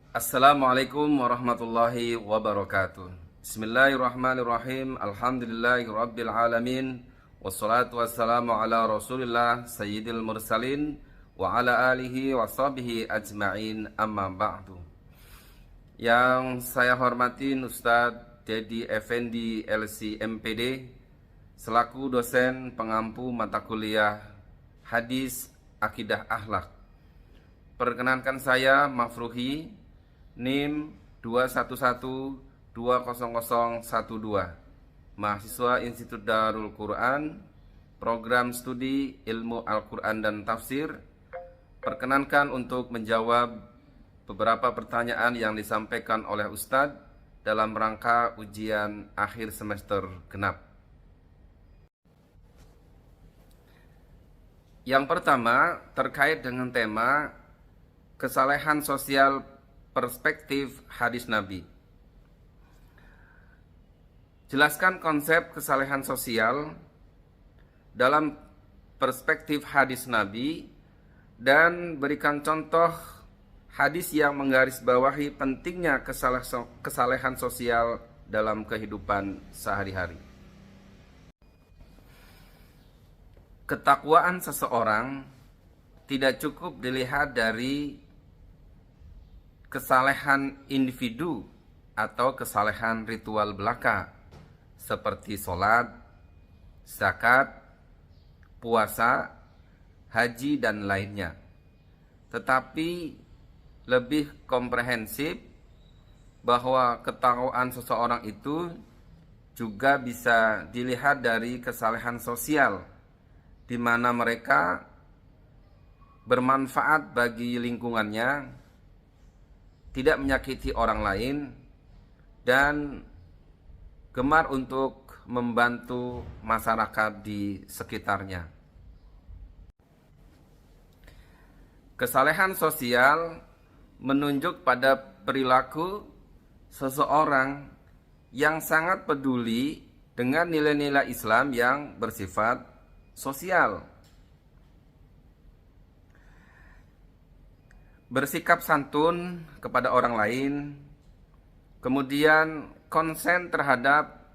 Assalamualaikum warahmatullahi wabarakatuh. Bismillahirrahmanirrahim. Alhamdulillahirabbil alamin. Wassalatu wassalamu ala Rasulillah sayyidil mursalin wa ala alihi wa sahbihi ajma'in, amma ba'du. Yang saya hormatin Ustadz Dedi Effendi LC MPD selaku dosen pengampu mata kuliah Hadis Akidah Akhlak. Perkenankan saya Mafruhi, NIM 211-20012, mahasiswa Institut Darul Quran, program studi ilmu Al-Quran dan Tafsir. Perkenankan untuk menjawab beberapa pertanyaan yang disampaikan oleh Ustadz dalam rangka ujian akhir semester genap. Yang pertama terkait dengan tema kesalehan sosial perspektif hadis Nabi. Jelaskan konsep kesalehan sosial dalam perspektif hadis Nabi dan berikan contoh hadis yang menggarisbawahi pentingnya kesalehan sosial dalam kehidupan sehari-hari. Ketakwaan seseorang tidak cukup dilihat dari kesalehan individu atau kesalehan ritual belaka seperti sholat, zakat, puasa, haji, dan lainnya. Tetapi lebih komprehensif bahwa ketakwaan seseorang itu juga bisa dilihat dari kesalehan sosial, di mana mereka bermanfaat bagi lingkungannya, tidak menyakiti orang lain, dan gemar untuk membantu masyarakat di sekitarnya. Kesalehan sosial menunjuk pada perilaku seseorang yang sangat peduli dengan nilai-nilai Islam yang bersifat sosial. Bersikap santun kepada orang lain, kemudian konsen terhadap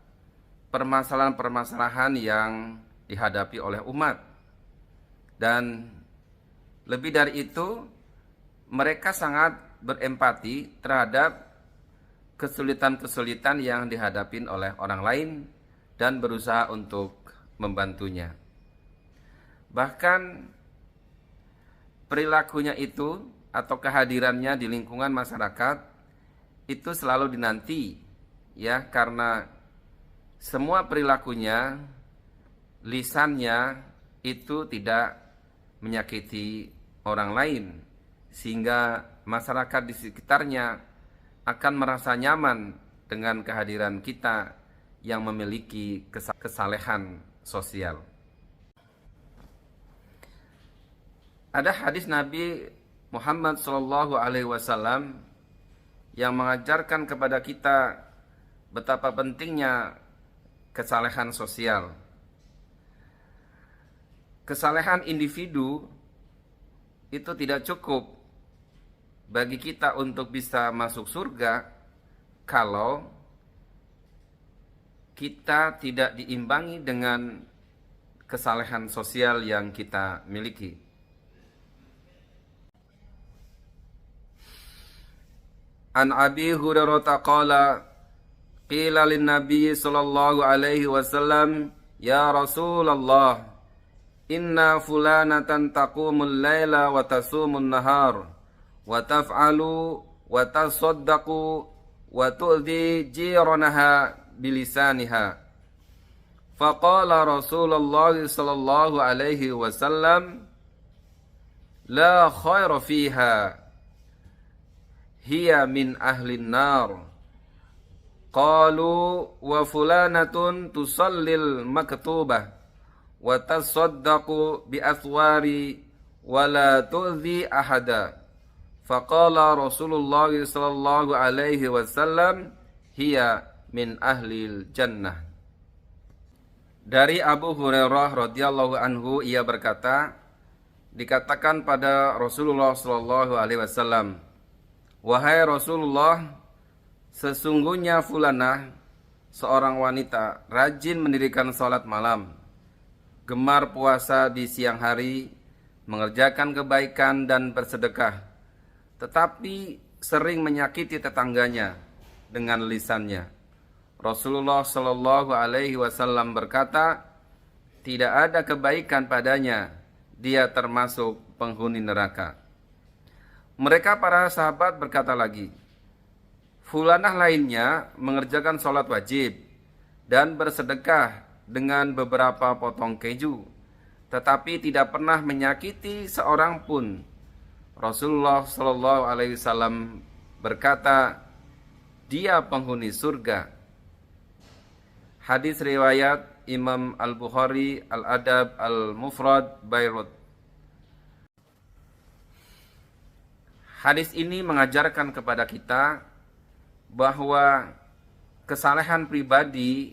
permasalahan-permasalahan yang dihadapi oleh umat, dan lebih dari itu mereka sangat berempati terhadap kesulitan-kesulitan yang dihadapi oleh orang lain dan berusaha untuk membantunya. Bahkan perilakunya itu atau kehadirannya di lingkungan masyarakat itu selalu dinanti, ya, karena semua perilakunya, lisannya itu tidak menyakiti orang lain, sehingga masyarakat di sekitarnya akan merasa nyaman dengan kehadiran kita yang memiliki kesalehan sosial. Ada hadis Nabi Muhammad SAW yang mengajarkan kepada kita betapa pentingnya kesalehan sosial. Kesalehan individu itu tidak cukup bagi kita untuk bisa masuk surga kalau kita tidak diimbangi dengan kesalehan sosial yang kita miliki. An Abi Hurairah qala qila lin Nabi sallallahu alaihi wasallam ya Rasulullah inna fulanatan taqumul laila wa tasumun nahar wa taf'alu wa tasaddaqu wa tu'dhi jiranaha bilisaniha. Faqala Rasulullah sallallahu alaihi wasallam la khaira fiha hiya min ahlin nar. Qalu wa fulanatun tusallil maktubah wa tasaddaqu bi athwari wa la tu'dhi ahada. Faqala Rasulullah sallallahu alaihi wasallam hiya min ahlil jannah. Dari Abu Hurairah radhiyallahu anhu, ia berkata, dikatakan pada Rasulullah sallallahu alaihi wasallam, "Wahai Rasulullah, sesungguhnya fulanah, seorang wanita, rajin mendirikan sholat malam, gemar puasa di siang hari, mengerjakan kebaikan dan bersedekah, tetapi sering menyakiti tetangganya dengan lisannya." Rasulullah Shallallahu Alaihi Wasallam berkata, "Tidak ada kebaikan padanya, dia termasuk penghuni neraka." Mereka para sahabat berkata lagi, "Fulanah lainnya mengerjakan sholat wajib dan bersedekah dengan beberapa potong keju, tetapi tidak pernah menyakiti seorang pun." Rasulullah Shallallahu Alaihi Wasallam berkata, "Dia penghuni surga." Hadis riwayat Imam Al-Bukhari, Al-Adab Al-Mufrad, Beirut. Hadis ini mengajarkan kepada kita bahwa kesalehan pribadi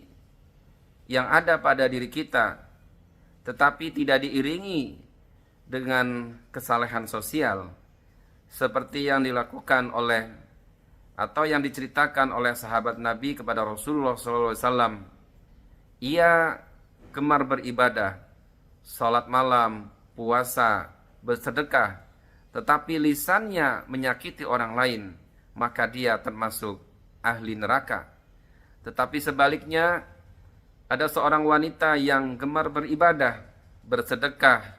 yang ada pada diri kita tetapi tidak diiringi dengan kesalehan sosial seperti yang dilakukan oleh atau yang diceritakan oleh sahabat Nabi kepada Rasulullah SAW. Ia gemar beribadah, sholat malam, puasa, bersedekah, tetapi lisannya menyakiti orang lain, maka dia termasuk ahli neraka. Tetapi sebaliknya, ada seorang wanita yang gemar beribadah, bersedekah,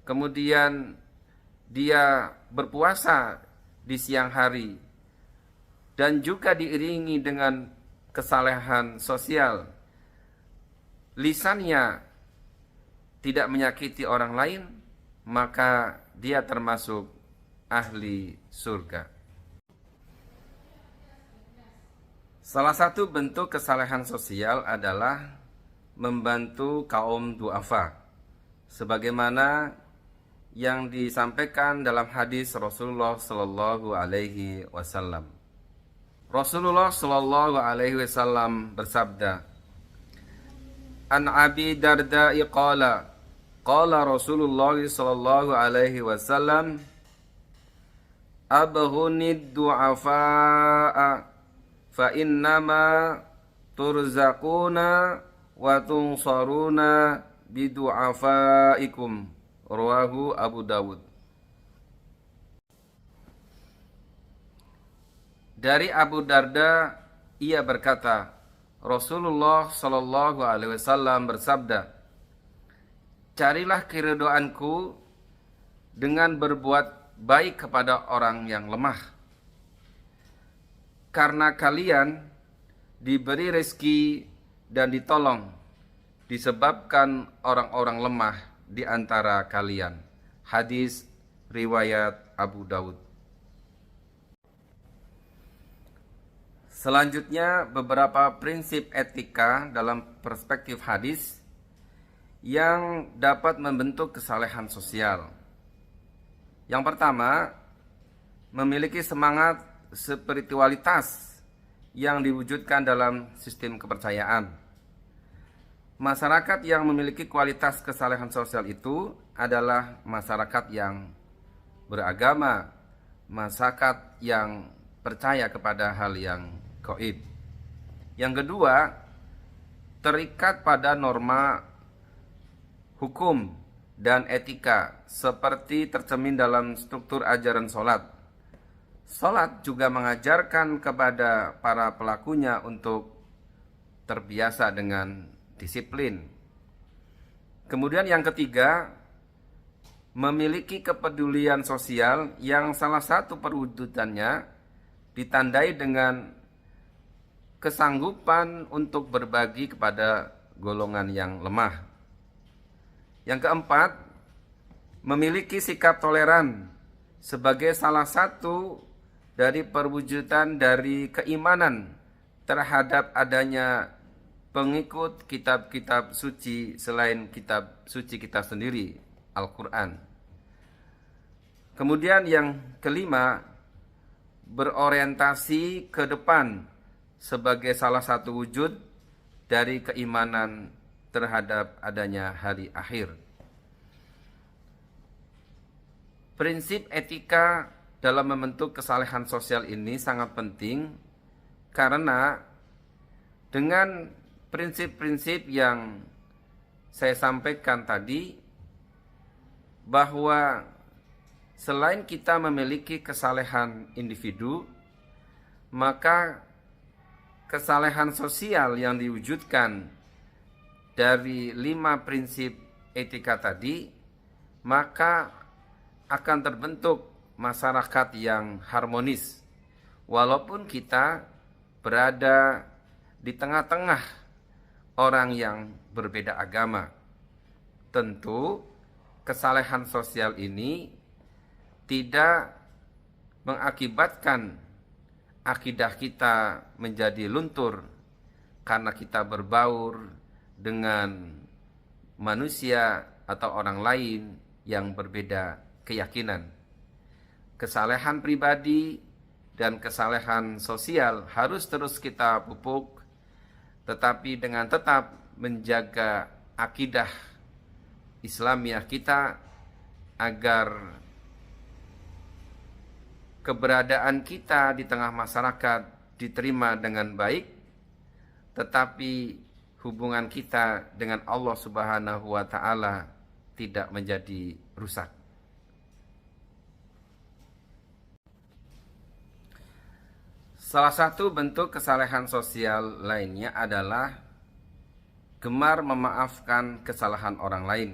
kemudian dia berpuasa di siang hari, dan juga diiringi dengan kesalehan sosial. Lisannya tidak menyakiti orang lain, maka dia termasuk ahli surga. Salah satu bentuk kesalehan sosial adalah membantu kaum du'afa, sebagaimana yang disampaikan dalam hadis Rasulullah Sallallahu Alaihi Wasallam. Rasulullah Sallallahu Alaihi Wasallam bersabda, "An Abi Darda qala qala Rasulullah sallallahu alaihi wasallam, abghunid du'afa'a fa innama turzaquna wa tunsaruna bidu'afaikum." Rawahu Abu Dawud. Dari Abu Darda, ia berkata, Rasulullah sallallahu alaihi wasallam bersabda, "Carilah keridhoanku dengan berbuat baik kepada orang yang lemah. Karena kalian diberi rezeki dan ditolong disebabkan orang-orang lemah di antara kalian." Hadis riwayat Abu Dawud. Selanjutnya, beberapa prinsip etika dalam perspektif hadis yang dapat membentuk kesalehan sosial. Yang pertama, memiliki semangat spiritualitas yang diwujudkan dalam sistem kepercayaan. Masyarakat yang memiliki kualitas kesalehan sosial itu adalah masyarakat yang beragama, masyarakat yang percaya kepada hal yang gaib. Yang kedua, terikat pada norma hukum dan etika seperti tercermin dalam struktur ajaran sholat. Sholat juga mengajarkan kepada para pelakunya untuk terbiasa dengan disiplin. Kemudian yang ketiga, memiliki kepedulian sosial yang salah satu perwujudannya ditandai dengan kesanggupan untuk berbagi kepada golongan yang lemah. Yang keempat, memiliki sikap toleran sebagai salah satu dari perwujudan dari keimanan terhadap adanya pengikut kitab-kitab suci selain kitab suci kita sendiri, Al-Quran. Kemudian yang kelima, berorientasi ke depan sebagai salah satu wujud dari keimanan terhadap adanya hari akhir. Prinsip etika dalam membentuk kesalehan sosial ini sangat penting, karena dengan prinsip-prinsip yang saya sampaikan tadi, bahwa selain kita memiliki kesalehan individu, maka kesalehan sosial yang diwujudkan dari 5 prinsip etika tadi, maka akan terbentuk masyarakat yang harmonis, walaupun kita berada di tengah-tengah orang yang berbeda agama. Tentu kesalehan sosial ini tidak mengakibatkan akidah kita menjadi luntur karena kita berbaur dengan manusia atau orang lain yang berbeda keyakinan. Kesalehan pribadi dan kesalehan sosial harus terus kita pupuk, tetapi dengan tetap menjaga akidah Islamiah kita, agar keberadaan kita di tengah masyarakat diterima dengan baik, tetapi hubungan kita dengan Allah Subhanahu wa Ta'ala tidak menjadi rusak. Salah satu bentuk kesalehan sosial lainnya adalah gemar memaafkan kesalahan orang lain.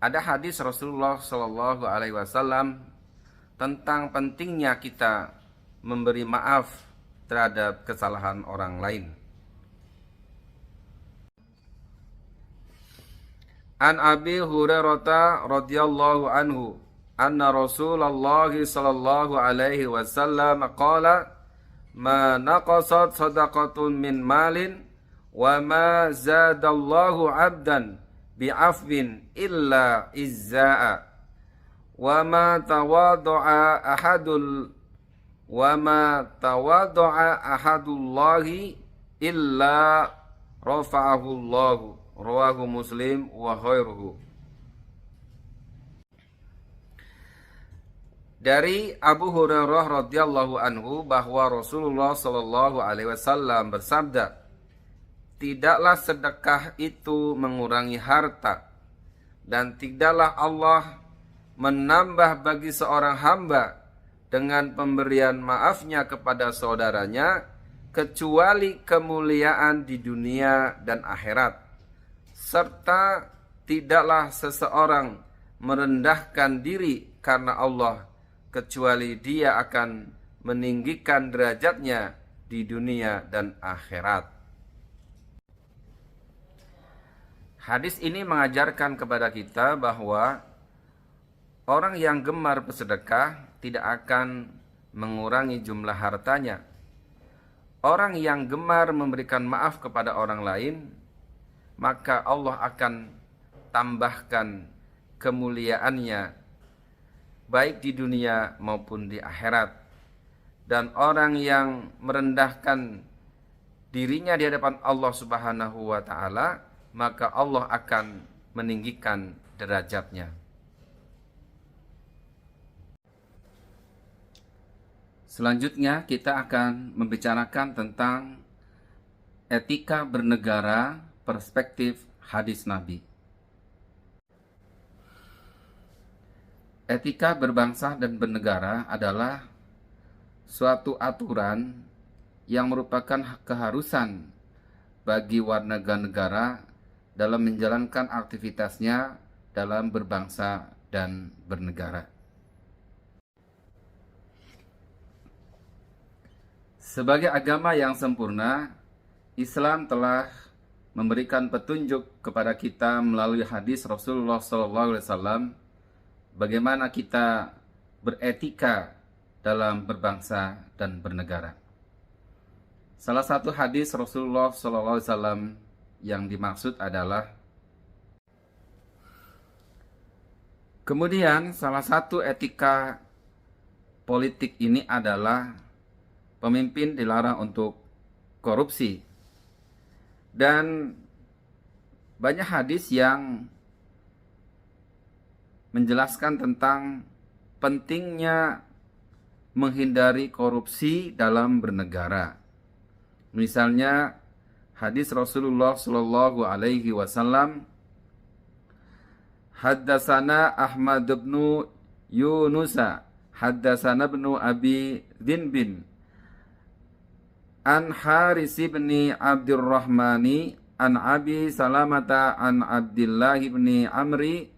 Ada hadis Rasulullah Shallallahu Alaihi Wasallam tentang pentingnya kita memberi maaf terhadap kesalahan orang lain. An Abi Hurairah radhiyallahu anhu anna Rasulullah sallallahu alaihi wasallam qala ma naqasat sadaqatun min malin wa ma zadallahu 'abdan bi'afwin illa izza'a wa ma tawaddu'a ahadullahi illa rafa'ahu Allahu, rawahu Muslim wa khairuhu. Dari Abu Hurairah radhiyallahu anhu bahwa Rasulullah sallallahu alaihi wasallam bersabda, tidaklah sedekah itu mengurangi harta, dan tidaklah Allah menambah bagi seorang hamba dengan pemberian maafnya kepada saudaranya kecuali kemuliaan di dunia dan akhirat, serta tidaklah seseorang merendahkan diri karena Allah kecuali dia akan meninggikan derajatnya di dunia dan akhirat. Hadis ini mengajarkan kepada kita bahwa orang yang gemar bersedekah tidak akan mengurangi jumlah hartanya. Orang yang gemar memberikan maaf kepada orang lain, maka Allah akan tambahkan kemuliaannya baik di dunia maupun di akhirat. Dan orang yang merendahkan dirinya di hadapan Allah Subhanahu wa Ta'ala, maka Allah akan meninggikan derajatnya. Selanjutnya kita akan membicarakan tentang etika bernegara, perspektif hadis Nabi. Etika berbangsa dan bernegara adalah suatu aturan yang merupakan keharusan bagi warga negara dalam menjalankan aktivitasnya dalam berbangsa dan bernegara. Sebagai agama yang sempurna, Islam telah memberikan petunjuk kepada kita melalui hadis Rasulullah SAW bagaimana kita beretika dalam berbangsa dan bernegara. Salah satu hadis Rasulullah SAW yang dimaksud adalah, kemudian salah satu etika politik ini adalah pemimpin dilarang untuk korupsi. Dan banyak hadis yang menjelaskan tentang pentingnya menghindari korupsi dalam bernegara. Misalnya hadis Rasulullah Shallallahu Alaihi Wasallam, Haddasana Ahmad bin Yunusa, Haddasana bin Abi Dhinbin, An Haris bin Abdurrahmani, An Abi Salamata, An Abdullah bin Amri,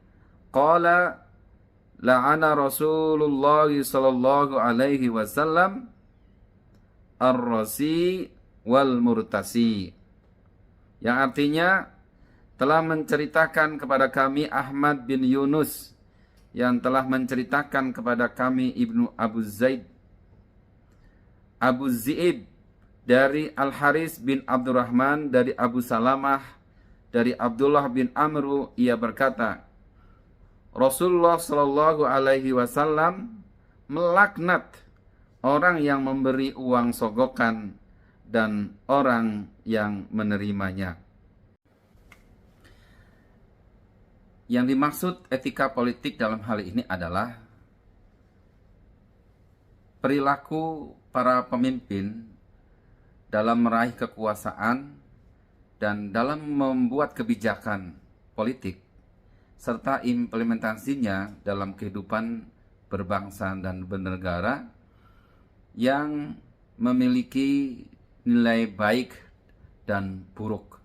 Qala la'ana Rasulullah sallallahu alaihi wasallam ar-rasi wal murtasi. Yang artinya, telah menceritakan kepada kami Ahmad bin Yunus, yang telah menceritakan kepada kami Ibnu Abu Zaid, Abu Zi'ib dari Al-Haris bin Abdurrahman, dari Abu Salamah, dari Abdullah bin Amru, ia berkata, Rasulullah Shallallahu Alaihi Wasallam melaknat orang yang memberi uang sogokan dan orang yang menerimanya. Yang dimaksud etika politik dalam hal ini adalah perilaku para pemimpin dalam meraih kekuasaan dan dalam membuat kebijakan politik, serta implementasinya dalam kehidupan berbangsa dan bernegara yang memiliki nilai baik dan buruk.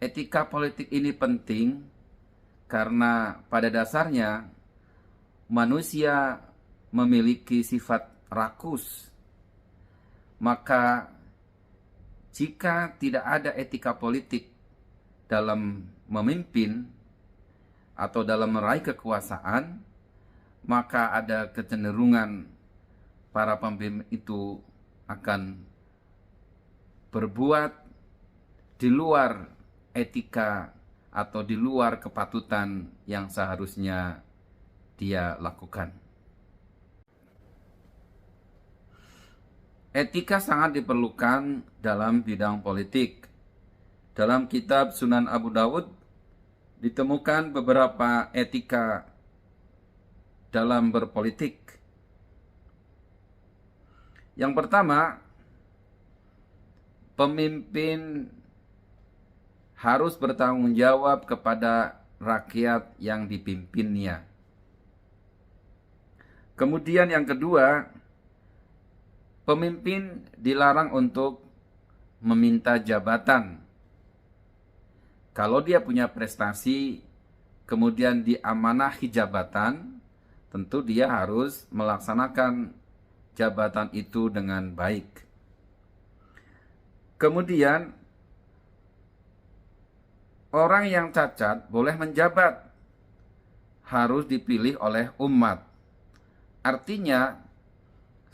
Etika politik ini penting karena pada dasarnya manusia memiliki sifat rakus. Maka jika tidak ada etika politik dalam memimpin atau dalam meraih kekuasaan, maka ada kecenderungan para pemimpin itu akan berbuat di luar etika atau di luar kepatutan yang seharusnya dia lakukan. Etika sangat diperlukan dalam bidang politik. Dalam kitab Sunan Abu Dawud ditemukan beberapa etika dalam berpolitik. Yang pertama, pemimpin harus bertanggung jawab kepada rakyat yang dipimpinnya. Kemudian yang kedua, pemimpin dilarang untuk meminta jabatan. Kalau dia punya prestasi, kemudian diamanahi jabatan, tentu dia harus melaksanakan jabatan itu dengan baik. Kemudian, orang yang cacat boleh menjabat, harus dipilih oleh umat. Artinya,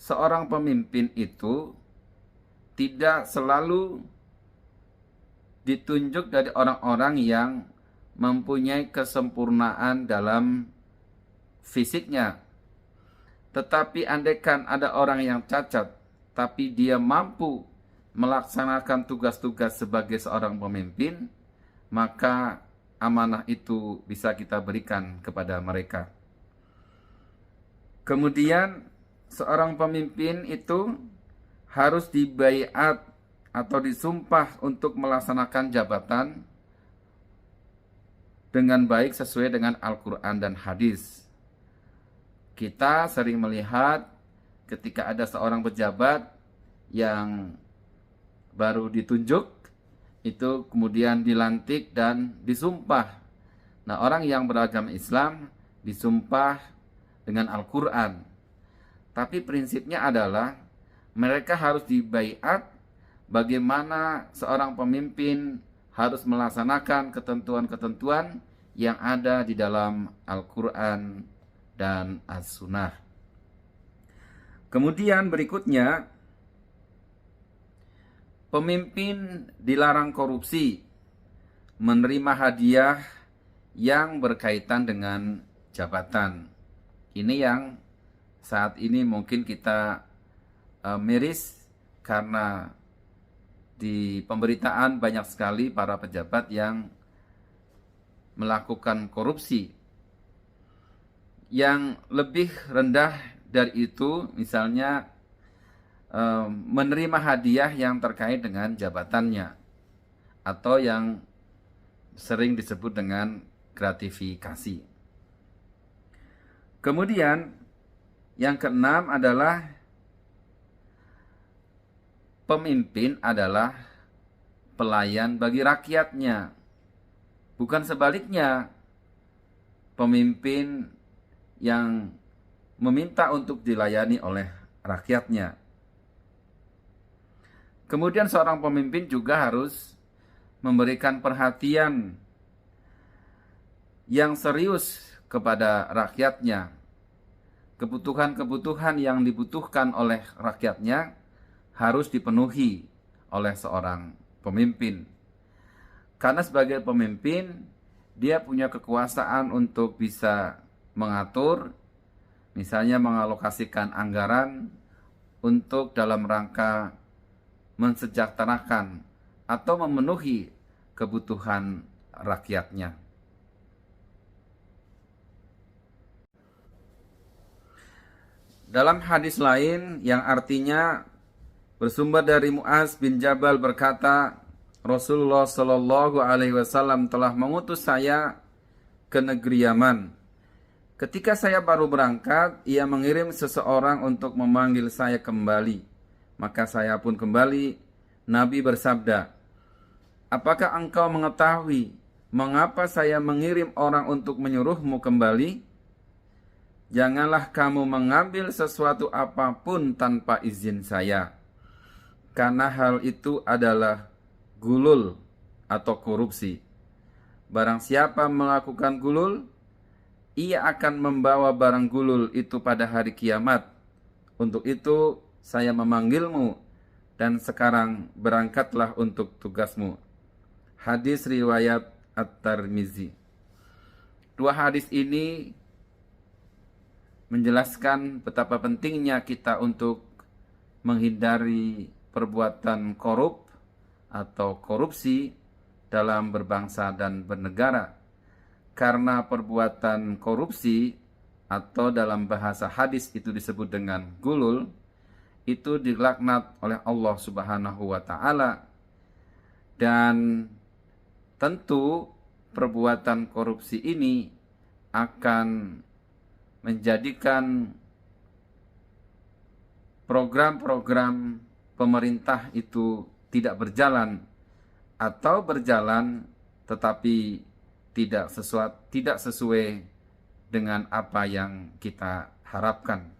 seorang pemimpin itu tidak selalu ditunjuk dari orang-orang yang mempunyai kesempurnaan dalam fisiknya. Tetapi andaikan ada orang yang cacat, tapi dia mampu melaksanakan tugas-tugas sebagai seorang pemimpin, maka amanah itu bisa kita berikan kepada mereka. Kemudian seorang pemimpin itu harus dibaiat atau disumpah untuk melaksanakan jabatan dengan baik sesuai dengan Al-Quran dan hadis. Kita sering melihat ketika ada seorang pejabat yang baru ditunjuk, itu kemudian dilantik dan disumpah. Nah, orang yang beragama Islam disumpah dengan Al-Quran. Tapi prinsipnya adalah mereka harus dibaiat bagaimana seorang pemimpin harus melaksanakan ketentuan-ketentuan yang ada di dalam Al-Quran dan As-Sunnah. Kemudian berikutnya, pemimpin dilarang korupsi, menerima hadiah yang berkaitan dengan jabatan. Ini yang saat ini mungkin kita miris karena di pemberitaan banyak sekali para pejabat yang melakukan korupsi. Yang lebih rendah dari itu, misalnya menerima hadiah yang terkait dengan jabatannya, atau yang sering disebut dengan gratifikasi. Kemudian yang keenam adalah pemimpin adalah pelayan bagi rakyatnya. Bukan sebaliknya, pemimpin yang meminta untuk dilayani oleh rakyatnya. Kemudian seorang pemimpin juga harus memberikan perhatian yang serius kepada rakyatnya. Kebutuhan-kebutuhan yang dibutuhkan oleh rakyatnya harus dipenuhi oleh seorang pemimpin. Karena sebagai pemimpin, dia punya kekuasaan untuk bisa mengatur, misalnya mengalokasikan anggaran untuk dalam rangka mensejahterakan atau memenuhi kebutuhan rakyatnya. Dalam hadis lain yang artinya bersumber dari Muaz bin Jabal berkata, Rasulullah Shallallahu Alaihi Wasallam telah mengutus saya ke negeri Yaman. Ketika saya baru berangkat, ia mengirim seseorang untuk memanggil saya kembali. Maka saya pun kembali. Nabi bersabda, apakah engkau mengetahui mengapa saya mengirim orang untuk menyuruhmu kembali? Janganlah kamu mengambil sesuatu apapun tanpa izin saya, karena hal itu adalah gulul atau korupsi. Barang siapa melakukan gulul, ia akan membawa barang gulul itu pada hari kiamat. Untuk itu saya memanggilmu, dan sekarang berangkatlah untuk tugasmu. Hadis riwayat At-Tirmizi. Dua hadis ini menjelaskan betapa pentingnya kita untuk menghindari perbuatan korup atau korupsi dalam berbangsa dan bernegara. Karena perbuatan korupsi atau dalam bahasa hadis itu disebut dengan gulul, itu dilaknat oleh Allah Subhanahu wa taala. Dan tentu perbuatan korupsi ini akan menjadikan program-program pemerintah itu tidak berjalan, atau berjalan tetapi tidak sesuai dengan apa yang kita harapkan.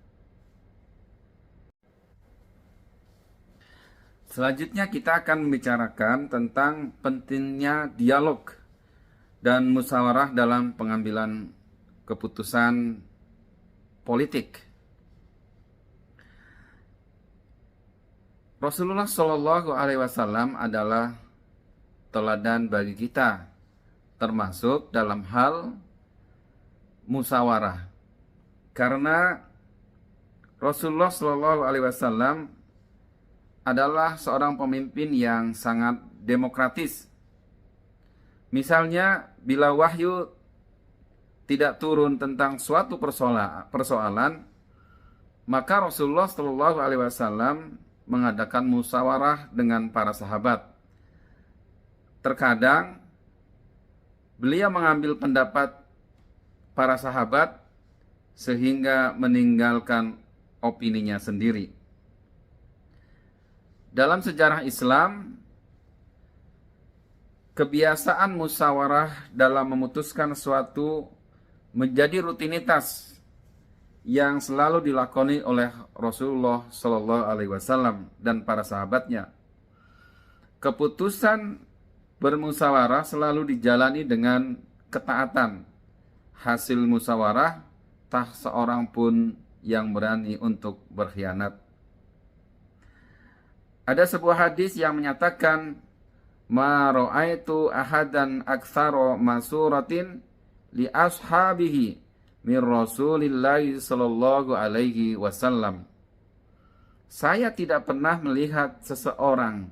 Selanjutnya kita akan membicarakan tentang pentingnya dialog dan musyawarah dalam pengambilan keputusan politik. Rasulullah Shallallahu Alaihi Wasallam adalah teladan bagi kita, termasuk dalam hal musyawarah. Karena Rasulullah Shallallahu Alaihi Wasallam adalah seorang pemimpin yang sangat demokratis. Misalnya, bila wahyu tidak turun tentang suatu persoalan, maka Rasulullah Shallallahu Alaihi Wasallam mengadakan musyawarah dengan para sahabat. Terkadang beliau mengambil pendapat para sahabat sehingga meninggalkan opininya sendiri. Dalam sejarah Islam, kebiasaan musyawarah dalam memutuskan sesuatu menjadi rutinitas yang selalu dilakoni oleh Rasulullah Shallallahu Alaihi Wasallam dan para sahabatnya. Keputusan bermusyawarah selalu dijalani dengan ketaatan. Hasil musyawarah, tak seorang pun yang berani untuk berkhianat. Ada sebuah hadis yang menyatakan, ma ra'aitu ahadan aktsara masuratin li ashabihi min Rasulillahi sallallahu alaihi wasallam. Saya tidak pernah melihat seseorang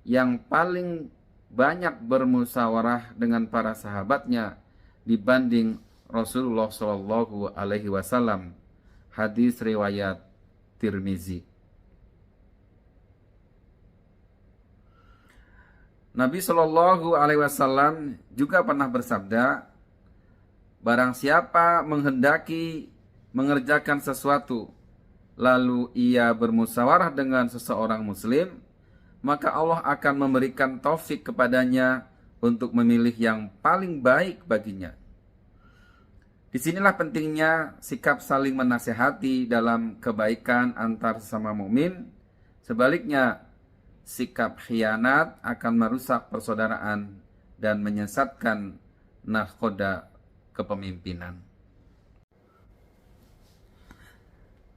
yang paling banyak bermusyawarah dengan para sahabatnya dibanding Rasulullah Shallallahu Alaihi Wasallam. Hadis riwayat Tirmizi. Nabi Shallallahu Alaihi Wasallam juga pernah bersabda, barang siapa menghendaki mengerjakan sesuatu, lalu ia bermusyawarah dengan seseorang muslim, maka Allah akan memberikan taufik kepadanya untuk memilih yang paling baik baginya. Disinilah pentingnya sikap saling menasihati dalam kebaikan antar sesama mukmin. Sebaliknya, sikap khianat akan merusak persaudaraan dan menyesatkan nahkoda kepemimpinan.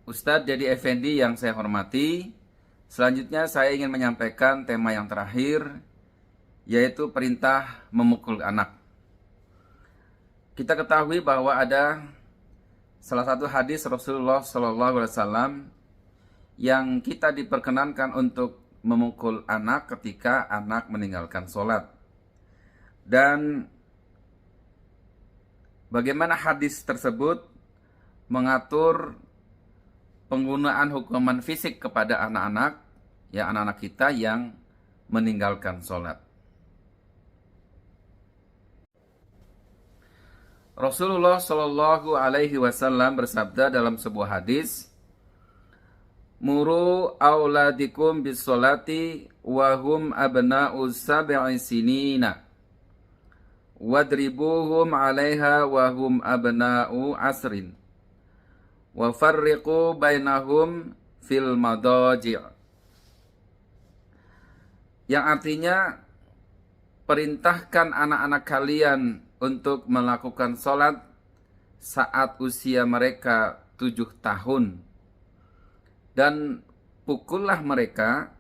Ustadz Dedi Effendi yang saya hormati, selanjutnya saya ingin menyampaikan tema yang terakhir, yaitu perintah memukul anak. Kita ketahui bahwa ada salah satu hadis Rasulullah SAW yang kita diperkenankan untuk memukul anak ketika anak meninggalkan sholat. Dan bagaimana hadis tersebut mengatur penggunaan hukuman fisik kepada anak-anak, ya anak-anak kita yang meninggalkan sholat. Rasulullah Shallallahu Alaihi Wasallam bersabda dalam sebuah hadis, "Muru auladikum bis sholati wa hum abna'u sab'i sinina, wadribuhum 'alaiha wa hum abna'u asrin, wa farriqu bainahum fil madaji'." Yang artinya, perintahkan anak-anak kalian untuk melakukan sholat saat usia mereka 7 tahun. Dan pukullah mereka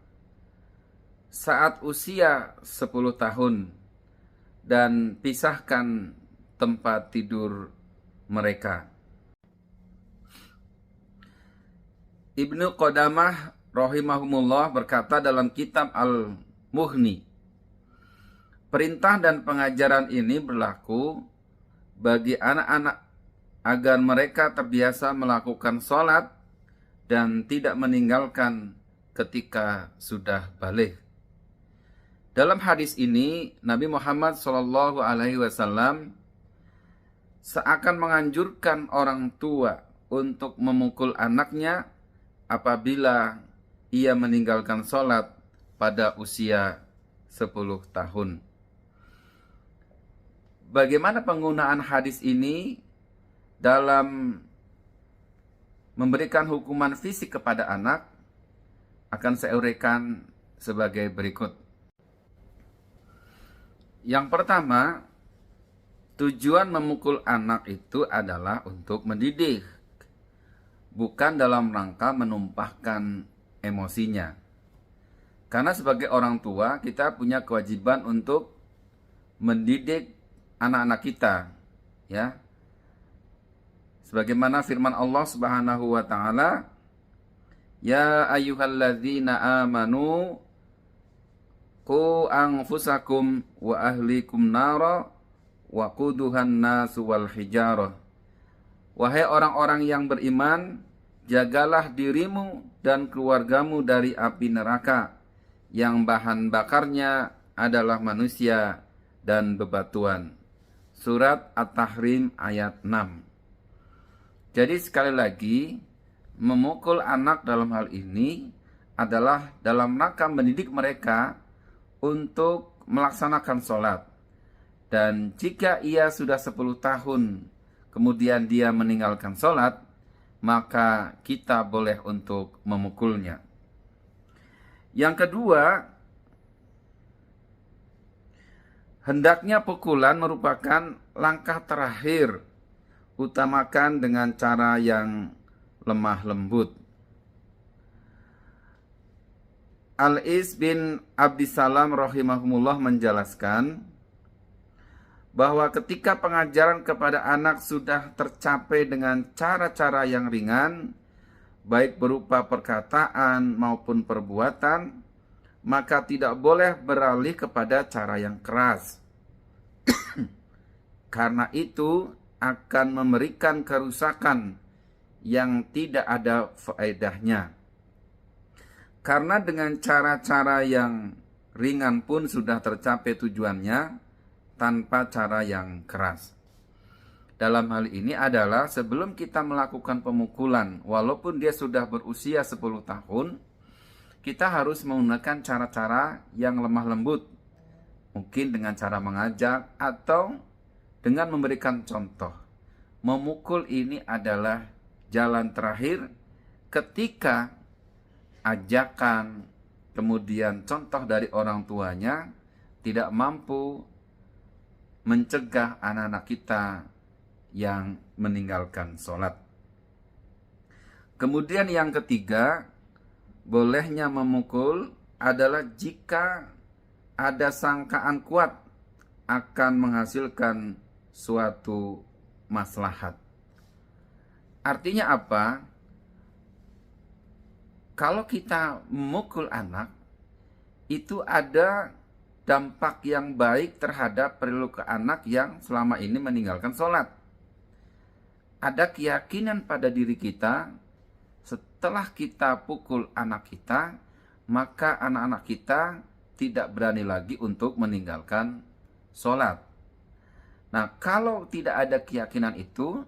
saat usia 10 tahun. Dan pisahkan tempat tidur mereka. Ibnu Qodamah rahimahumullah berkata dalam kitab Al-Mughni, perintah dan pengajaran ini berlaku bagi anak-anak agar mereka terbiasa melakukan sholat dan tidak meninggalkan ketika sudah baligh. Dalam hadis ini, Nabi Muhammad SAW seakan menganjurkan orang tua untuk memukul anaknya apabila ia meninggalkan sholat pada usia 10 tahun. Bagaimana penggunaan hadis ini dalam memberikan hukuman fisik kepada anak akan saya uraikan sebagai berikut. Yang pertama, tujuan memukul anak itu adalah untuk mendidik, bukan dalam rangka menumpahkan emosinya. Karena sebagai orang tua, kita punya kewajiban untuk mendidik anak-anak kita, ya. Sebagaimana firman Allah Subhanahu wa taala, "Ya ayyuhalladzina amanu qu anfusakum wa ahlikum nara wa quduhan nasu wal hijarah." Wahai orang-orang yang beriman, jagalah dirimu dan keluargamu dari api neraka yang bahan bakarnya adalah manusia dan bebatuan. Surat At-Tahrim ayat 6. Jadi sekali lagi, memukul anak dalam hal ini adalah dalam rangka mendidik mereka untuk melaksanakan sholat. Dan jika ia sudah 10 tahun, kemudian dia meninggalkan sholat, maka kita boleh untuk memukulnya. Yang kedua, hendaknya pukulan merupakan langkah terakhir, utamakan dengan cara yang lemah lembut. Al-Is bin Abdissalam rahimahumullah menjelaskan bahwa ketika pengajaran kepada anak sudah tercapai dengan cara-cara yang ringan, baik berupa perkataan maupun perbuatan, maka tidak boleh beralih kepada cara yang keras. Karena itu akan memberikan kerusakan yang tidak ada faedahnya. Karena dengan cara-cara yang ringan pun sudah tercapai tujuannya tanpa cara yang keras. Dalam hal ini adalah sebelum kita melakukan pemukulan, walaupun dia sudah berusia 10 tahun, kita harus menggunakan cara-cara yang lemah lembut. Mungkin dengan cara mengajak atau dengan memberikan contoh. Memukul ini adalah jalan terakhir ketika ajakan, kemudian contoh dari orang tuanya tidak mampu mencegah anak-anak kita yang meninggalkan sholat. Kemudian yang ketiga, bolehnya memukul adalah jika ada sangkaan kuat akan menghasilkan suatu maslahat. Artinya apa? Kalau kita memukul anak, itu ada dampak yang baik terhadap perilaku anak yang selama ini meninggalkan sholat. Ada keyakinan pada diri kita, setelah kita pukul anak kita, maka anak-anak kita tidak berani lagi untuk meninggalkan sholat. Nah, kalau tidak ada keyakinan itu,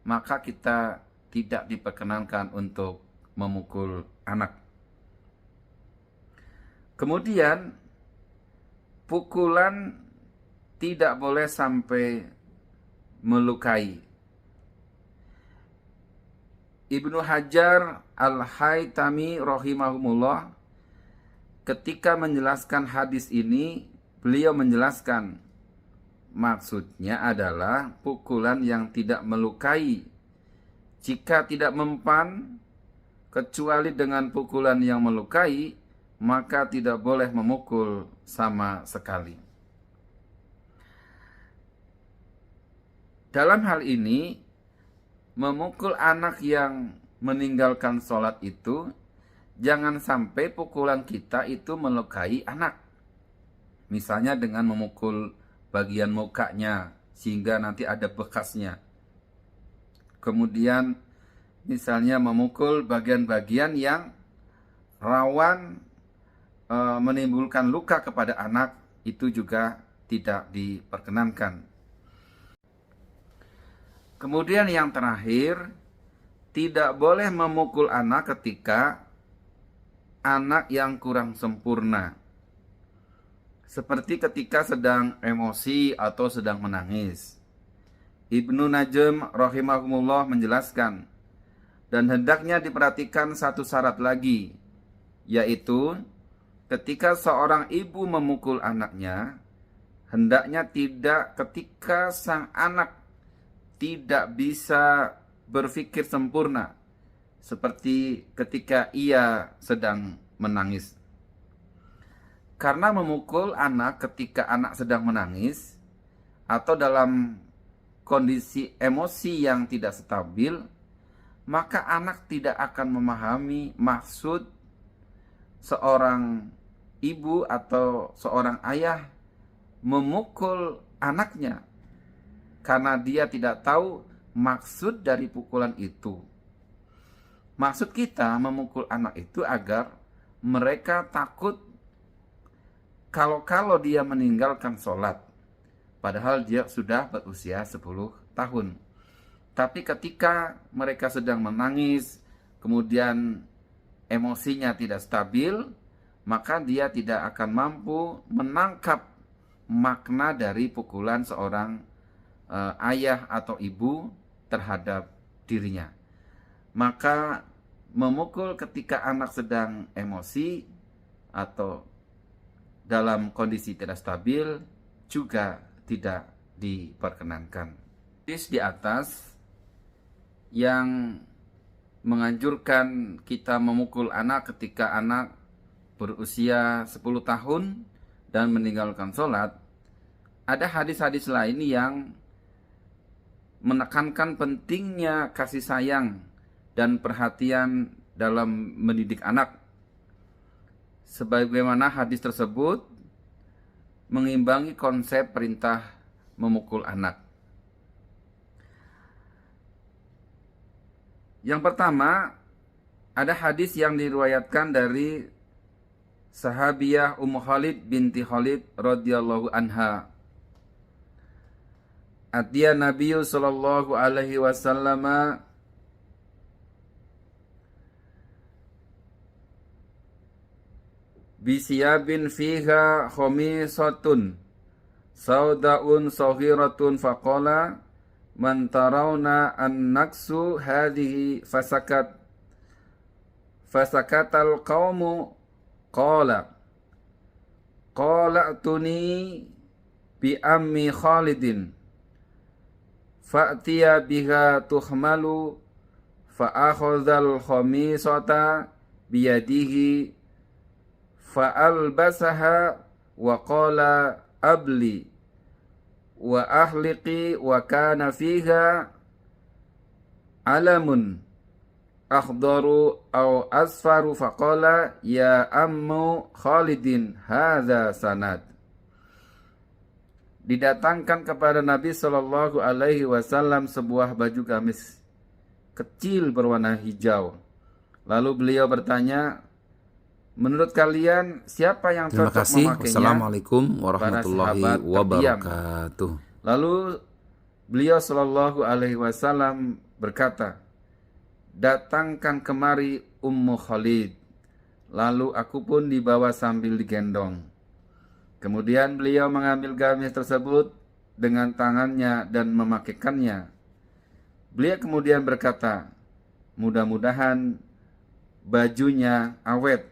maka kita tidak diperkenankan untuk memukul anak. Kemudian, pukulan tidak boleh sampai melukai. Ibnu Hajar Al-Haytami rahimahumullah ketika menjelaskan hadis ini, beliau menjelaskan maksudnya adalah pukulan yang tidak melukai. Jika tidak mempan, kecuali dengan pukulan yang melukai, maka tidak boleh memukul sama sekali. Dalam hal ini, memukul anak yang meninggalkan sholat itu, jangan sampai pukulan kita itu melukai anak. Misalnya dengan memukul bagian mukanya, sehingga nanti ada bekasnya. Kemudian misalnya memukul bagian-bagian yang rawan menimbulkan luka kepada anak, itu juga tidak diperkenankan. Kemudian yang terakhir, tidak boleh memukul anak ketika anak yang kurang sempurna. Seperti ketika sedang emosi atau sedang menangis. Ibnu Najm rahimahumullah menjelaskan, dan hendaknya diperhatikan satu syarat lagi, yaitu ketika seorang ibu memukul anaknya, hendaknya tidak ketika sang anak tidak bisa berpikir sempurna, seperti ketika ia sedang menangis. Karena memukul anak ketika anak sedang menangis atau dalam kondisi emosi yang tidak stabil, maka anak tidak akan memahami maksud seorang ibu atau seorang ayah memukul anaknya, karena dia tidak tahu maksud dari pukulan itu. Maksud kita memukul anak itu agar mereka takut kalau dia meninggalkan sholat, padahal dia sudah berusia 10 tahun. Tapi ketika mereka sedang menangis, kemudian emosinya tidak stabil, maka dia tidak akan mampu menangkap makna dari pukulan seorang ayah atau ibu terhadap dirinya. Maka memukul ketika anak sedang emosi atau dalam kondisi tidak stabil juga tidak diperkenankan. Hadis di atas yang menganjurkan kita memukul anak ketika anak berusia 10 tahun dan meninggalkan sholat, ada hadis-hadis lain yang menekankan pentingnya kasih sayang dan perhatian dalam mendidik anak. Sebagaimana hadis tersebut mengimbangi konsep perintah memukul anak. Yang pertama, ada hadis yang diriwayatkan dari sahabiyah Ummu Khalid binti Khalid radhiyallahu anha. Atiya Nabi sallallahu alaihi wasallam bisiyabin fiha khamisatun saudaun saghiratun faqala man tarawna an naksu hadhihi fasakatal qaumu qala tuni bi ammi Khalidin fa'tiya biha tuhmalu fa'akhadhal khamisata biyadihi fa'albasaha wa qala abli wa ahliqi wa kana fiha alamun akhdaru au asfaru faqala ya ammu Khalidin hadza sanad. Didatangkan kepada Nabi Shallallahu alaihi wasallam sebuah baju gamis kecil berwarna hijau. Lalu beliau bertanya, menurut kalian siapa yang Terima cocok kasih. memakainya? Wassalamualaikum Para warahmatullahi sahabat terdiam. wabarakatuh. Lalu beliau Shallallahu alaihi wasallam berkata, datangkan kemari Ummu Khalid. Lalu aku pun dibawa sambil digendong. Kemudian beliau mengambil gamis tersebut dengan tangannya dan memakaikannya. Beliau kemudian berkata, mudah-mudahan bajunya awet.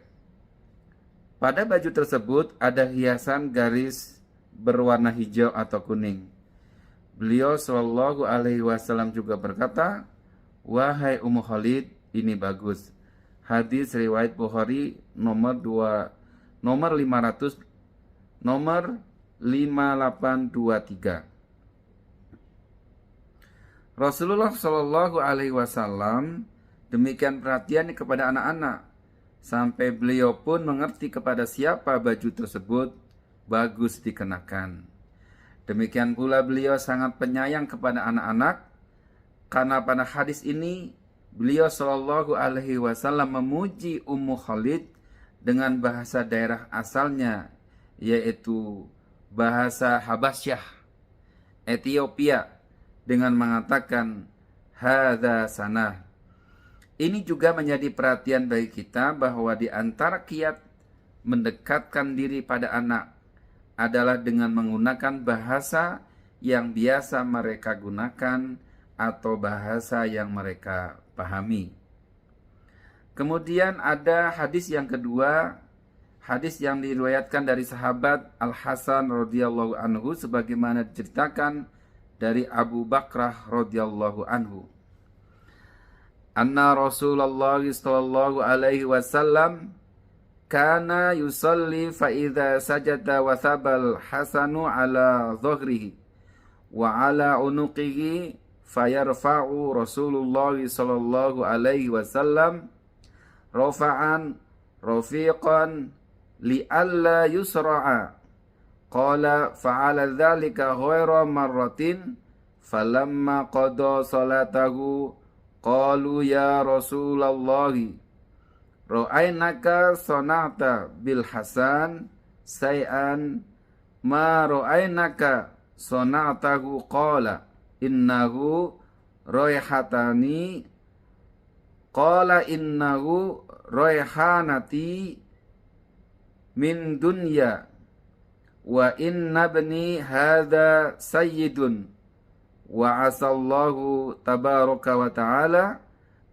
Pada baju tersebut ada hiasan garis berwarna hijau atau kuning. Beliau Shallallahu alaihi wasallam juga berkata, wahai Ummu Khalid, ini bagus. Hadis riwayat Bukhari nomor 5823. Rasulullah Shallallahu alaihi wasallam demikian perhatian kepada anak-anak sampai beliau pun mengerti kepada siapa baju tersebut bagus dikenakan. Demikian pula beliau sangat penyayang kepada anak-anak, karena pada hadis ini beliau Shallallahu alaihi wasallam memuji Ummu Khalid dengan bahasa daerah asalnya, yaitu bahasa Habasyah, Ethiopia, dengan mengatakan hadza sanah. Ini juga menjadi perhatian bagi kita bahwa di antara kiat mendekatkan diri pada anak adalah dengan menggunakan bahasa yang biasa mereka gunakan atau bahasa yang mereka pahami. Kemudian ada hadis yang kedua, hadis yang diriwayatkan dari sahabat Al-Hasan radhiyallahu anhu sebagaimana diceritakan dari Abu Bakrah radhiyallahu anhu. Anna Rasulullah sallallahu alaihi wasallam kana yusalli fa idza sajada wa thabal Hasanu ala dhahrihi wa ala unuqihi fayarfa'u Rasulullah sallallahu alaihi wasallam rafa'an rafiqan li'alla yusra'a. Qala fa'ala dhalika ghaira marratin falamma qada salatahu qalu ya Rasulullah ra'ainaka sana'ta bil Hasan say'an ma ra'ainaka sana'tahu qala innahu raihatani qala innahu raihanati min dunya wa inna ibni hadha sayyidun wa asallahu tabaraka wa ta'ala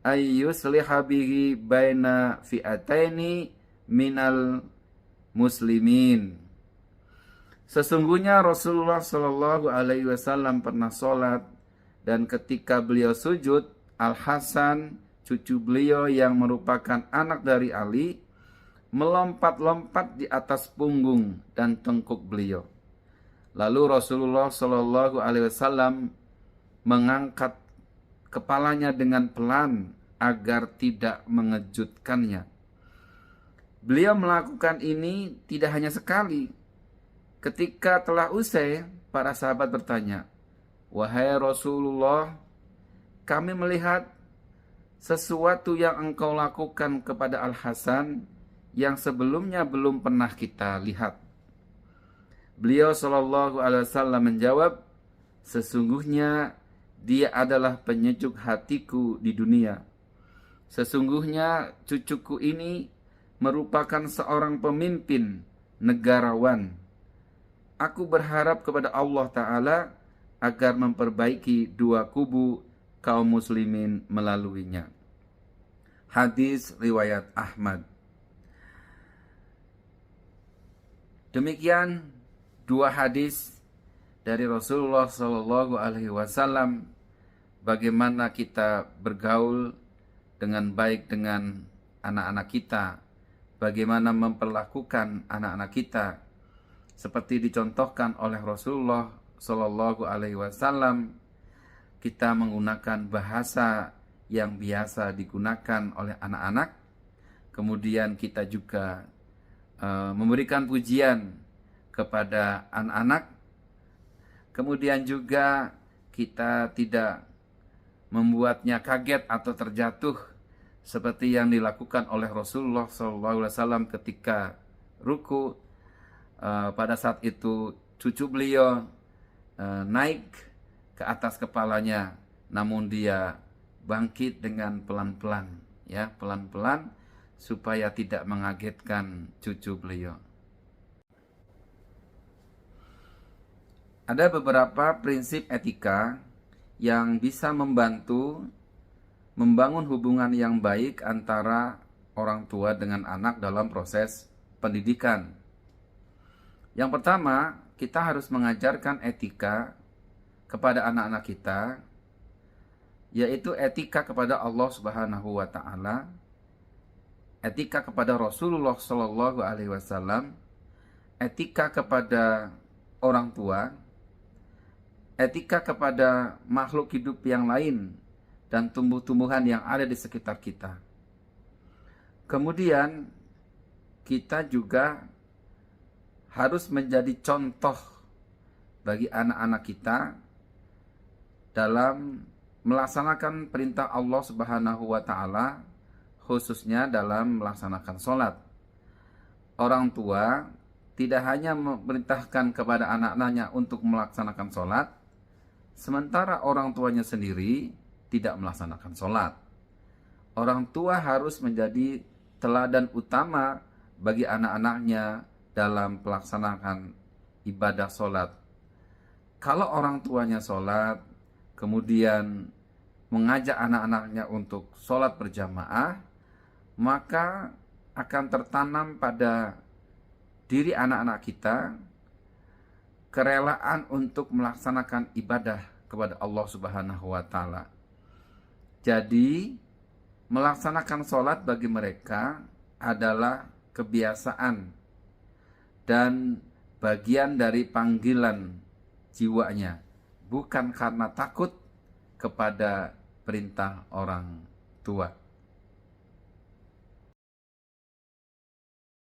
ay yusliha bihi baina fi'ataini minal muslimin. Sesungguhnya Rasulullah Shallallahu alaihi wasallam pernah sholat, dan ketika beliau sujud, Al-Hasan, cucu beliau yang merupakan anak dari Ali, melompat-lompat di atas punggung dan tengkuk beliau. Lalu Rasulullah Shallallahu alaihi wasallam mengangkat kepalanya dengan pelan agar tidak mengejutkannya. Beliau melakukan ini tidak hanya sekali. Ketika telah usai, para sahabat bertanya, wahai Rasulullah, kami melihat sesuatu yang engkau lakukan kepada Al-Hasan yang sebelumnya belum pernah kita lihat. Beliau Shallallahu Alaihi Wasallam menjawab, sesungguhnya dia adalah penyejuk hatiku di dunia. Sesungguhnya cucuku ini merupakan seorang pemimpin negarawan. Aku berharap kepada Allah Ta'ala agar memperbaiki dua kubu kaum muslimin melaluinya. Hadis riwayat Ahmad. Demikian dua hadis dari Rasulullah Shallallahu Alaihi Wasallam, bagaimana kita bergaul dengan baik dengan anak-anak kita, bagaimana memperlakukan anak-anak kita, seperti dicontohkan oleh Rasulullah Shallallahu Alaihi Wasallam. Kita menggunakan bahasa yang biasa digunakan oleh anak-anak, kemudian kita juga memberikan pujian kepada anak-anak. Kemudian juga kita tidak membuatnya kaget atau terjatuh seperti yang dilakukan oleh Rasulullah SAW ketika ruku. Pada saat itu cucu beliau naik ke atas kepalanya, namun dia bangkit dengan pelan-pelan, ya, pelan-pelan supaya tidak mengagetkan cucu beliau. Ada beberapa prinsip etika yang bisa membantu membangun hubungan yang baik antara orang tua dengan anak dalam proses pendidikan. Yang pertama, kita harus mengajarkan etika kepada anak-anak kita, yaitu etika kepada Allah Subhanahu wa Ta'ala, etika kepada Rasulullah Shallallahu Alaihi Wasallam, etika kepada orang tua, etika kepada makhluk hidup yang lain dan tumbuh-tumbuhan yang ada di sekitar kita. Kemudian kita juga harus menjadi contoh bagi anak-anak kita dalam melaksanakan perintah Allah Subhanahu wa Ta'ala, khususnya dalam melaksanakan sholat. Orang tua tidak hanya memerintahkan kepada anak-anaknya untuk melaksanakan sholat, sementara orang tuanya sendiri tidak melaksanakan sholat. Orang tua harus menjadi teladan utama bagi anak-anaknya dalam pelaksanaan ibadah sholat. Kalau orang tuanya sholat, kemudian mengajak anak-anaknya untuk sholat berjamaah, maka akan tertanam pada diri anak-anak kita kerelaan untuk melaksanakan ibadah kepada Allah Subhanahu wa Ta'ala. Jadi, melaksanakan sholat bagi mereka adalah kebiasaan dan bagian dari panggilan jiwanya, bukan karena takut kepada perintah orang tua.